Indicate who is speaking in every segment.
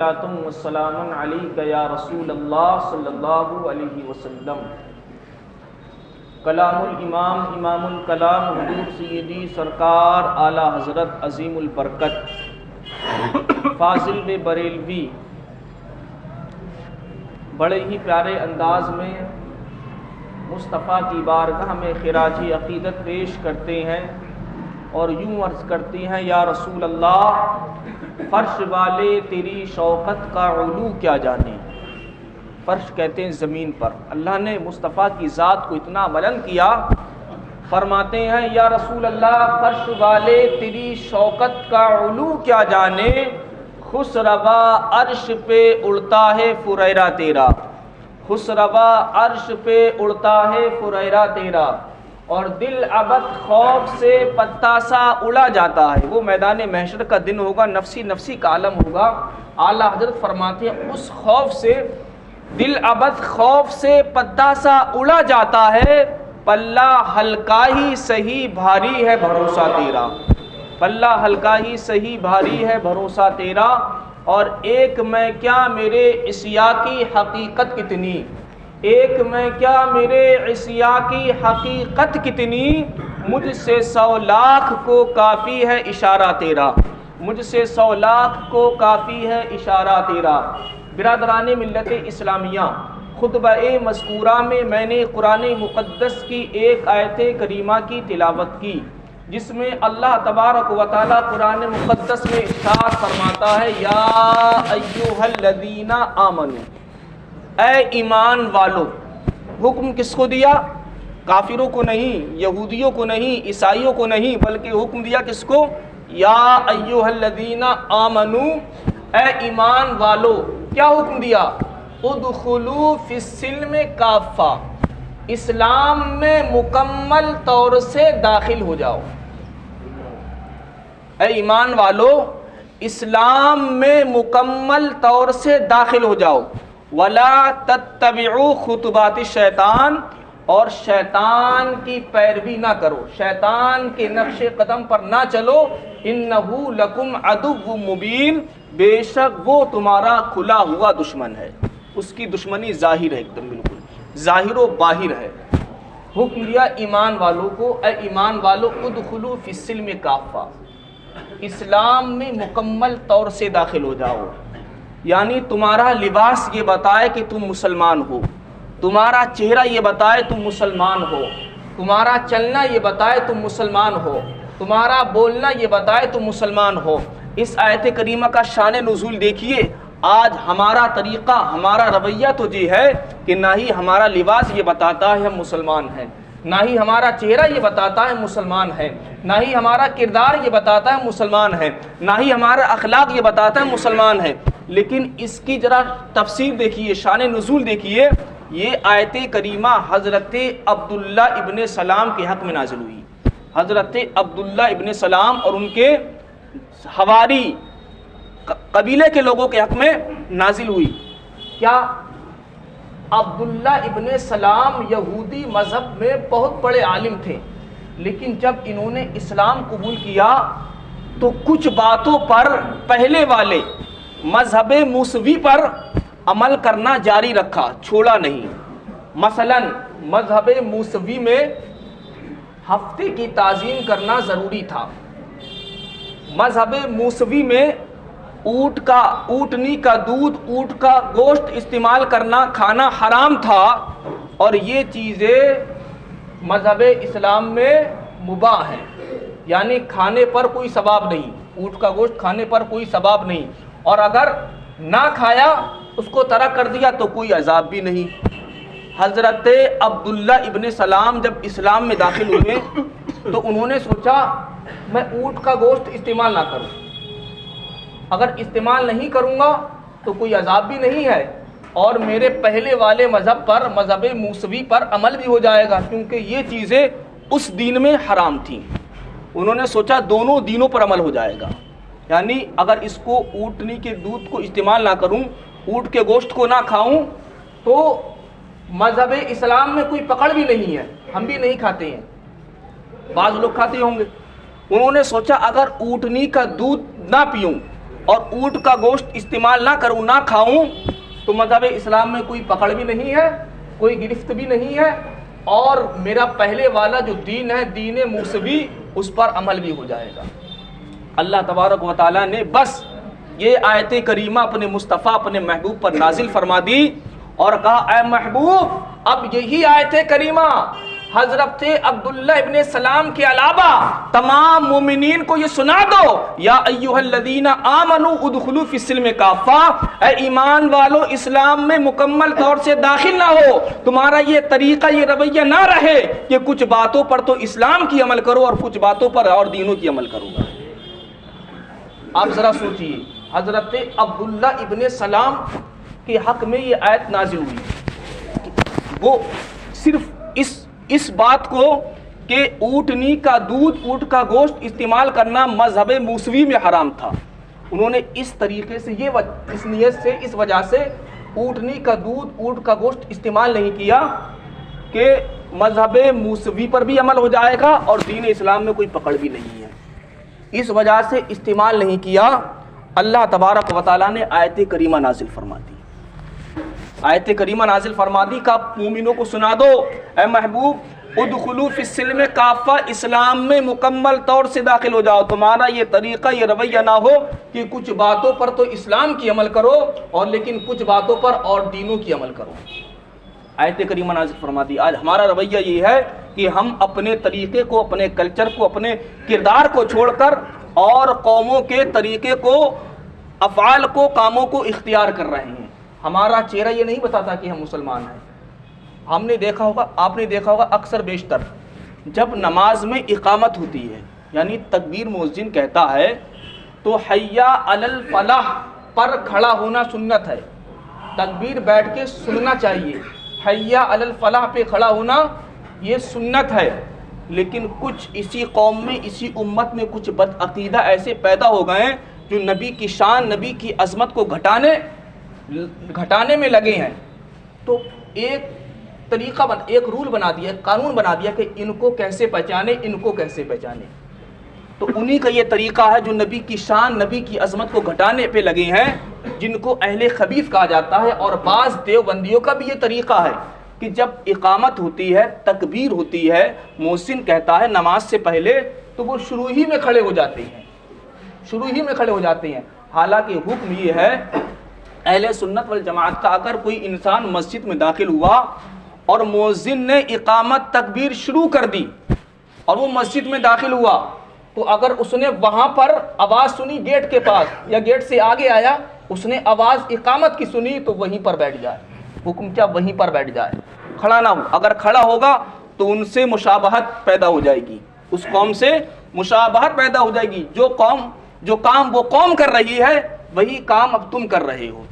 Speaker 1: والسلام علیک یا رسول اللہ صلی اللہ علیہ وسلم۔ کلام الامام امام الکلام حضور سیدی سرکار اعلیٰ حضرت عظیم البرکت فاضل بریلوی بڑے ہی پیارے انداز میں مصطفیٰ کی بارگاہ میں خراج عقیدت پیش کرتے ہیں اور یوں عرض کرتے ہیں، یا رسول اللہ فرش والے تیری شوقت کا علو کیا جانے۔ فرش کہتے ہیں زمین پر، اللہ نے مصطفیٰ کی ذات کو اتنا بلند کیا، فرماتے ہیں یا رسول اللہ فرش والے تیری شوقت کا علو کیا جانے، خسروا عرش پہ اڑتا ہے فریرہ تیرا، خسروا عرش پہ اڑتا ہے فریرہ تیرا، اور دل ابد خوف سے پتا سا اڑا جاتا ہے۔ وہ میدان محشر کا دن ہوگا، نفسی نفسی کا عالم ہوگا۔ اعلیٰ حضرت فرماتے ہیں اس خوف سے دل ابد خوف سے پتا سا اڑا جاتا ہے، پلہ ہلکا ہی صحیح بھاری ہے بھروسہ تیرا، پلہ ہلکا ہی صحیح بھاری ہے بھروسہ تیرا، اور ایک میں کیا میرے عصیاء کی حقیقت کتنی، ایک میں کیا میرے عصیاء کی حقیقت کتنی، مجھ سے 100 لاکھ کو کافی ہے اشارہ تیرا، مجھ سے 100 لاکھ کو کافی ہے اشارہ تیرا۔ برادران ملت اسلامیہ، خطبہ مذکورہ میں میں نے قرآن مقدس کی ایک آیت کریمہ کی تلاوت کی، جس میں اللہ تبارک و تعالیٰ قرآن مقدس میں ارشاد فرماتا ہے، یا ایھا الذین آمنوا، اے ایمان والو۔ حکم کس کو دیا؟ کافروں کو نہیں، یہودیوں کو نہیں، عیسائیوں کو نہیں، بلکہ حکم دیا کس کو؟ یا ایھا الذین آمنوا، اے ایمان والو۔ کیا حکم دیا؟ ادخلوا فی السلم کافہ، اسلام میں مکمل طور سے داخل ہو جاؤ۔ اے ایمان والو اسلام میں مکمل طور سے داخل ہو جاؤ، وَلَا تَتَّبِعُوا خُطُوَاتِ الشَّيْطَانِ، اور شیطان کی پیروی نہ کرو، شیطان کے نقش قدم پر نہ چلو، اِنَّهُ لَكُمْ عَدُوٌّ مُّبِينٌ، بے شک وہ تمہارا کھلا ہوا دشمن ہے۔ اس کی دشمنی ظاہر ہے، ایک دم بالکل ظاہر و باہر ہے۔ حکم دیا ایمان والوں کو، اے ایمان والو ادخلوا فی السلم کافہ، اسلام میں مکمل طور سے داخل ہو جاؤ۔ یعنی تمہارا لباس یہ بتائے کہ تم مسلمان ہو، تمہارا چہرہ یہ بتائے تم مسلمان ہو، تمہارا چلنا یہ بتائے تم مسلمان ہو، تمہارا بولنا یہ بتائے تم مسلمان ہو۔ اس آیت کریمہ کا شان نزول دیکھیے۔ آج ہمارا طریقہ، ہمارا رویہ تو یہ ہے کہ نہ ہی ہمارا لباس یہ بتاتا ہے ہم مسلمان ہیں، نہ ہی ہمارا چہرہ یہ بتاتا ہے مسلمان ہے، نہ ہی ہمارا کردار یہ بتاتا ہے مسلمان ہے، نہ ہی ہمارا اخلاق یہ بتاتا ہے مسلمان ہے۔ لیکن اس کی ذرا تفسیر دیکھیے، شان نزول دیکھیے۔ یہ آیت کریمہ حضرت عبداللہ ابن سلام کے حق میں نازل ہوئی، حضرت عبداللہ ابن سلام اور ان کے حواری قبیلے کے لوگوں کے حق میں نازل ہوئی۔ کیا عبداللہ ابن سلام یہودی مذہب میں بہت بڑے عالم تھے، لیکن جب انہوں نے اسلام قبول کیا تو کچھ باتوں پر پہلے والے مذہب موسوی پر عمل کرنا جاری رکھا، چھوڑا نہیں۔ مثلا مذہب موسوی میں ہفتے کی تعظیم کرنا ضروری تھا، مذہب موسوی میں اونٹنی کا دودھ، اونٹ کا گوشت استعمال کرنا، کھانا حرام تھا، اور یہ چیزیں مذہب اسلام میں مباح ہیں، یعنی کھانے پر کوئی ثواب نہیں، اونٹ کا گوشت کھانے پر کوئی ثواب نہیں، اور اگر نہ کھایا اس کو ترک کر دیا تو کوئی عذاب بھی نہیں۔ حضرت عبداللہ ابن سلام جب اسلام میں داخل ہوئے تو انہوں نے سوچا میں اونٹ کا گوشت استعمال نہ کروں، اگر استعمال نہیں کروں گا تو کوئی عذاب بھی نہیں ہے، اور میرے پہلے والے مذہب پر، مذہب موسوی پر عمل بھی ہو جائے گا، کیونکہ یہ چیزیں اس دین میں حرام تھیں۔ انہوں نے سوچا دونوں دینوں پر عمل ہو جائے گا، یعنی اگر اس کو اونٹنی کے دودھ کو استعمال نہ کروں، اونٹ کے گوشت کو نہ کھاؤں، تو مذہب اسلام میں کوئی پکڑ بھی نہیں ہے، ہم بھی نہیں کھاتے ہیں، بعض لوگ کھاتے ہوں گے۔ انہوں نے سوچا اگر اونٹنی کا دودھ نہ پیوں اور اونٹ کا گوشت استعمال نہ کروں، نہ کھاؤں، تو مذہب اسلام میں کوئی پکڑ بھی نہیں ہے، کوئی گرفت بھی نہیں ہے، اور میرا پہلے والا جو دین ہے دین موسوی اس پر عمل بھی ہو جائے گا۔ اللہ تبارک و تعالیٰ نے بس یہ آیت کریمہ اپنے مصطفیٰ اپنے محبوب پر نازل فرما دی اور کہا اے محبوب اب یہی آیت کریمہ حضرت عبداللہ ابن سلام کے علاوہ تمام مومنین کو یہ سنا دو، یا ایھا الذین آمنوا ادخلوا فی السلم کافہ، اے ایمان والو اسلام میں مکمل طور سے داخل نہ ہو، تمہارا یہ طریقہ یہ رویہ نہ رہے کہ کچھ باتوں پر تو اسلام کی عمل کرو اور کچھ باتوں پر اور دینوں کی عمل کرو گا۔ آپ ذرا سوچئے حضرت عبداللہ ابن سلام کے حق میں یہ آیت نازل ہوئی، وہ صرف اس بات کو کہ اونٹنی کا دودھ اونٹ کا گوشت استعمال کرنا مذہب موسوی میں حرام تھا، انہوں نے اس طریقے سے اس نیت سے اس وجہ سے اونٹنی کا دودھ اونٹ کا گوشت استعمال نہیں کیا کہ مذہب موسوی پر بھی عمل ہو جائے گا اور دین اسلام میں کوئی پکڑ بھی نہیں ہے، اس وجہ سے استعمال نہیں کیا۔ اللہ تبارک و تعالیٰ نے آیت کریمہ نازل فرما دی، آیت کریمہ نازل فرما دی کہ مومنوں کو سنا دو اے محبوب ادخلوا فی السلم کافہ، اسلام میں مکمل طور سے داخل ہو جاؤ، تمہارا یہ طریقہ یہ رویہ نہ ہو کہ کچھ باتوں پر تو اسلام کی عمل کرو اور لیکن کچھ باتوں پر اور دینوں کی عمل کرو۔ آیت کریمہ نازل فرما دی۔ آج ہمارا رویہ یہ ہے کہ ہم اپنے طریقے کو اپنے کلچر کو اپنے کردار کو چھوڑ کر اور قوموں کے طریقے کو افعال کو کاموں کو اختیار کر رہے ہیں، ہمارا چہرہ یہ نہیں بتاتا کہ ہم مسلمان ہیں۔ ہم نے دیکھا ہوگا آپ نے دیکھا ہوگا اکثر بیشتر جب نماز میں اقامت ہوتی ہے یعنی تکبیر مؤذن کہتا ہے تو حیا علی الفلاح پر کھڑا ہونا سنت ہے، تکبیر بیٹھ کے سننا چاہیے، حیا علی الفلاح پہ کھڑا ہونا یہ سنت ہے، لیکن کچھ اسی قوم میں اسی امت میں کچھ بدعقیدہ ایسے پیدا ہو گئے ہیں جو نبی کی شان نبی کی عظمت کو گھٹانے میں لگے ہیں، تو ایک طریقہ ایک رول بنا دیا، ایک قانون بنا دیا کہ ان کو کیسے پہچانے ان کو کیسے پہچانے، تو انہی کا یہ طریقہ ہے جو نبی کی شان نبی کی عظمت کو گھٹانے پہ لگے ہیں، جن کو اہل خبیث کہا جاتا ہے۔ اور بعض دیوبندیوں کا بھی یہ طریقہ ہے کہ جب اقامت ہوتی ہے تکبیر ہوتی ہے مؤذن کہتا ہے نماز سے پہلے تو وہ شروع ہی میں کھڑے ہو جاتے ہیں، حالانکہ حکم یہ ہے اہل سنت والجماعت کا اگر کوئی انسان مسجد میں داخل ہوا اور مؤذن نے اقامت تکبیر شروع کر دی اور وہ مسجد میں داخل ہوا تو اگر اس نے وہاں پر آواز سنی گیٹ کے پاس یا گیٹ سے آگے آیا اس نے آواز اقامت کی سنی تو وہیں پر بیٹھ جائے، حکم کیا وہیں پر بیٹھ جائے، کھڑا نہ ہو، اگر کھڑا ہوگا تو ان سے مشابہت پیدا ہو جائے گی، اس قوم سے مشابہت پیدا ہو جائے گی، جو کام وہ قوم کر رہی ہے وہی کام اب تم کر رہے ہو۔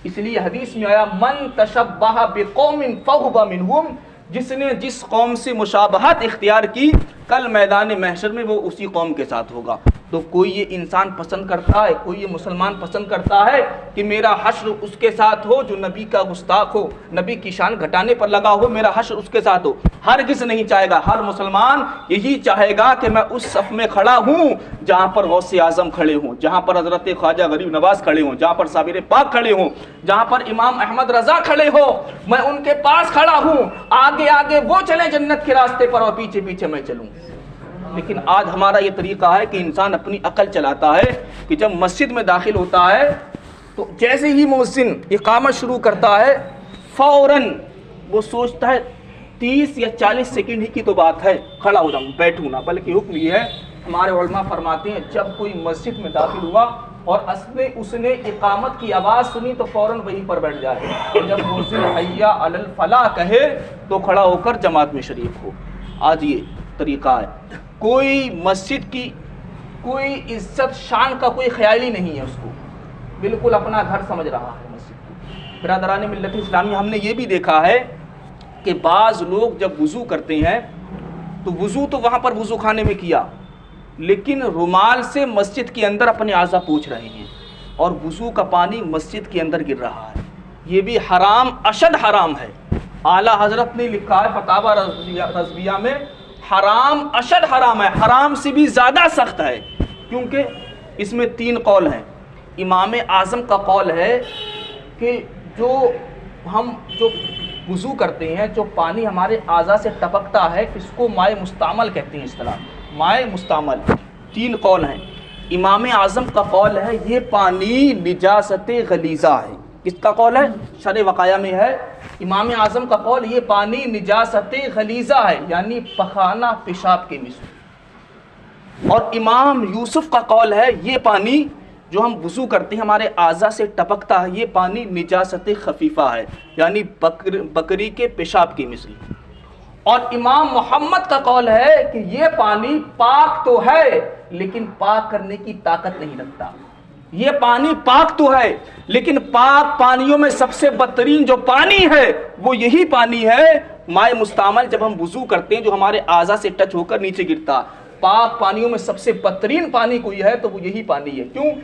Speaker 1: اس لیے حدیث میں آیا من تشبہ بقوم فہو منہم، جس نے جس قوم سے مشابہت اختیار کی کل میدان محشر میں وہ اسی قوم کے ساتھ ہوگا۔ تو کوئی یہ انسان پسند کرتا ہے، کوئی یہ مسلمان پسند کرتا ہے کہ میرا حشر اس کے ساتھ ہو جو نبی کا گستاخ ہو، نبی کی شان گھٹانے پر لگا ہو، میرا حشر اس کے ساتھ ہو؟ ہرگز نہیں چاہے گا۔ ہر مسلمان یہی چاہے گا کہ میں اس صف میں کھڑا ہوں جہاں پر غوث اعظم کھڑے ہوں، جہاں پر حضرت خواجہ غریب نواز کھڑے ہوں، جہاں پر صابر پاک کھڑے ہوں، جہاں پر امام احمد رضا کھڑے ہو، میں ان کے پاس کھڑا ہوں، آگے آگے وہ چلے جنت کے راستے پر اور پیچھے پیچھے میں چلوں۔ لیکن آج ہمارا یہ طریقہ ہے کہ انسان اپنی عقل چلاتا ہے کہ جب مسجد میں داخل ہوتا ہے تو جیسے ہی مؤذن اقامت شروع کرتا ہے فوراً وہ سوچتا ہے 30 یا 40 سیکنڈ ہی کی تو بات ہے، کھڑا ہو جاؤں بیٹھوں نہ، بلکہ حکم یہ ہے ہمارے علماء فرماتے ہیں جب کوئی مسجد میں داخل ہوا اور اس نے اقامت کی آواز سنی تو فوراً وہیں پر بیٹھ جائے، اور جب مؤذن حیا علی الفلاح کہے تو کھڑا ہو کر جماعت میں شریک ہو۔ آج یہ طریقہ ہے، کوئی مسجد کی کوئی عزت شان کا کوئی خیال ہی نہیں ہے، اس کو بالکل اپنا گھر سمجھ رہا ہے مسجد کو۔ برادران ملت اسلامی، ہم نے یہ بھی دیکھا ہے کہ بعض لوگ جب وضو کرتے ہیں تو وضو تو وہاں پر وضو خانے میں کیا لیکن رومال سے مسجد کے اندر اپنے اعضاء پوچھ رہے ہیں اور وضو کا پانی مسجد کے اندر گر رہا ہے، یہ بھی حرام اشد حرام ہے۔ اعلیٰ حضرت نے لکھا ہے فتاوی رضویہ میں حرام اشد حرام ہے، حرام سے بھی زیادہ سخت ہے، کیونکہ اس میں 3 قول ہیں۔ امام اعظم کا قول ہے کہ جو وضو کرتے ہیں، جو پانی ہمارے اعضاء سے ٹپکتا ہے، اس کو مائع مستعمل کہتے ہیں. اصطلاح مائع مستعمل. 3 قول ہیں. امام اعظم کا قول ہے یہ پانی نجاست غلیظہ ہے. کس کا قول ہے؟ شرح وقایہ میں ہے امام اعظم کا قول یہ پانی نجاست غلیظہ ہے، یعنی پخانہ پیشاب کے مثل. اور امام یوسف کا قول ہے یہ پانی جو ہم وضو کرتے ہیں ہمارے اعضاء سے ٹپکتا ہے، یہ پانی نجاست خفیفہ ہے، یعنی بکری کے پیشاب کی مثل. اور امام محمد کا قول ہے کہ یہ پانی پاک تو ہے لیکن پاک کرنے کی طاقت نہیں رکھتا. یہ پانی پاک تو ہے لیکن پاک پانیوں میں سب سے بدترین جو پانی ہے وہ یہی پانی ہے مائع مستعمل. جب ہم وضو کرتے ہیں جو ہمارے اعضاء سے ٹچ ہو کر نیچے گرتا، پاک پانیوں میں سب سے بدترین پانی کوئی ہے تو وہ یہی پانی ہے. کیوں؟